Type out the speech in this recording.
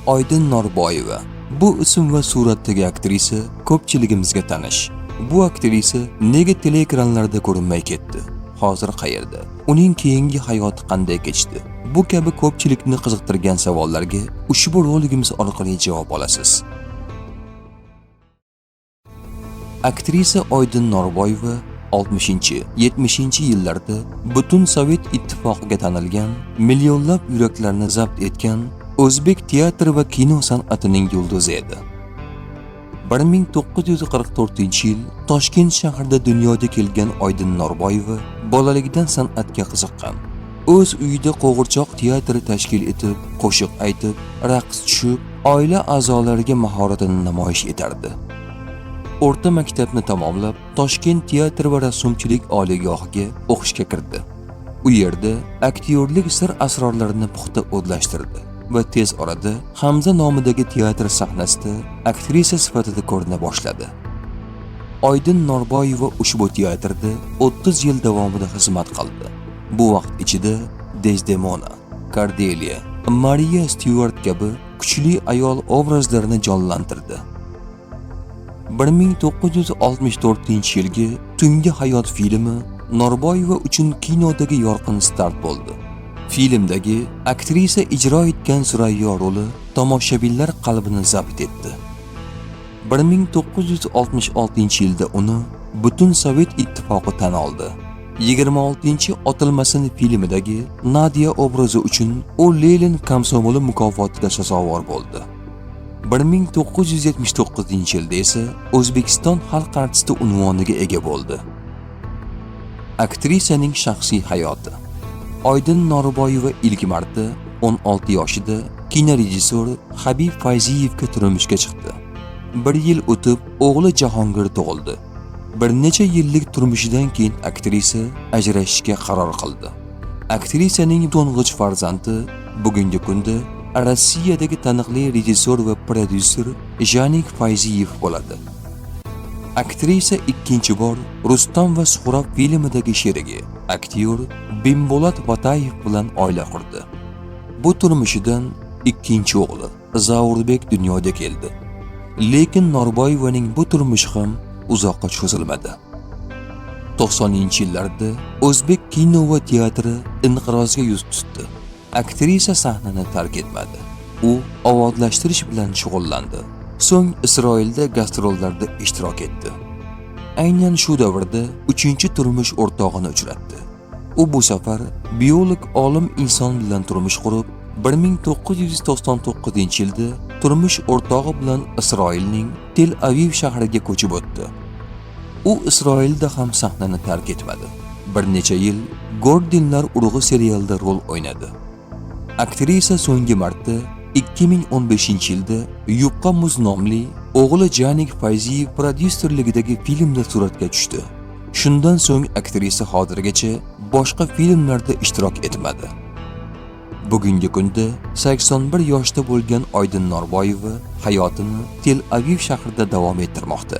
Oydin Norboyeva. Bu ism va suratdagi aktrisa ko'pchiligimizga tanish. Bu aktrisa nega teleekranlarda ko'rinmay ketdi? Hozir qayerda? Uning keyingi hayoti qanday kechdi? Bu kabi ko'pchilikni qiziqtirgan savollarga ushbu roligimiz orqali javob olasiz. Aktrisa Oydin Norboyeva 60-70 yillarda butun Sovet ittifoqiga tanilgan, millionlab yuraklarni zabt etgan O'zbek teatr va kino san'atining yulduzi edi. 1944-yil Toshkent shahrida dunyoga kelgan Oydin Norboyeva bolaligidan san'atga qiziqqan. O'z uyida qo'g'irchoq teatri tashkil etib, qo'shiq aytib, raqs tushib, oila a'zolariga mahoratini namoyish etardi. O'rta maktabni tamomlab, Toshkent teatr va rassomchilik oliygohiga o'qishga kirdi. U yerda aktyorlik sir asrorlarini puxta o'zlashtirdi va tez orada Hamza nomidagi teatr sahnasida aktrisa sifatida ko'rina boshladi. Oydin Norboyeva ushbu teatrda 30 yil davomida xizmat qildi. Bu vaqt ichida Desdemona, Cordelia, Maria Stuart kabi kuchli ayol obrazlarini jonlantirdi. 1964-yilgi Tungi hayot filmi Norboyeva uchun kinodagi yorqin start bo'ldi. Filmdagi aktrisa ijro etgan Surayyo roli tomoshabinlar qalbini zabt etdi. 1966-yilda uni butun Sovet ittifoqi tan oldi. 26-Otilmasin filmidagi Nadia obrazi uchun u Lenin komsomoli mukofotiga sazovor bo'ldi. 1979-yilda esa O'zbekiston xalq artisti unvoniga ega bo'ldi. Aktrisaning shaxsiy hayoti. Oydin Norboyeva ilk marta 16 yoshida kinorejissor Habib Fayziyevga turmushga chiqdi. 1 yil o'tib o'g'li Jahongir tug'ildi. Bir necha yillik turmushidan keyin aktrisa ajrashishga qaror qildi. Aktrisaning to'ng'ich farzandi bugungi kunda Rossiyadagi taniqli rejissor va prodyuser Janik Fayziyev bo'ladi. Aktrisa ikkinchi bor Rustam va Suhrob filmidagi sherigi, aktyor Bimbolat Batayev bilan oila qurdi. Bu turmushidan ikkinchi o'g'li Zaurbek dunyoga keldi. Lekin Norboyevaning bu turmushi ham uzoqqa cho'zilmadi. 90-yillarda O'zbek kino va teatri inqirozga yuz tutdi. Aktrisa sahnani tark etmadi. U ovozlashtirish bilan shug'ullandi. So'ng Isroilda gastrollarda ishtirok etdi. Aynan shu davrda 3-turmush o'rtog'ini uchratdi. U bu safar biolog olim inson bilan turmush qurib, 1999-yilda turmush o'rtog'i bilan Isroilning Tel Aviv shahriga ko'chib o'tdi. U Isroilda ham sahnani tark etmadi. Bir necha yil Gordenlar urug'i serialida rol o'ynadi. Aktrisa so'nggi marta 2015-yilda Yupqa muz nomli o'g'li Janik Fayziyev prodyuserligidagi filmda suratga tushdi. Shundan so'ng aktrisa hozirgacha boshqa filmlarda ishtirok etmadi. Bugungi kunda 81 yoshda bo'lgan Oydin Norboyeva hayotini Tel Aviv shahrida davom ettirmoqda.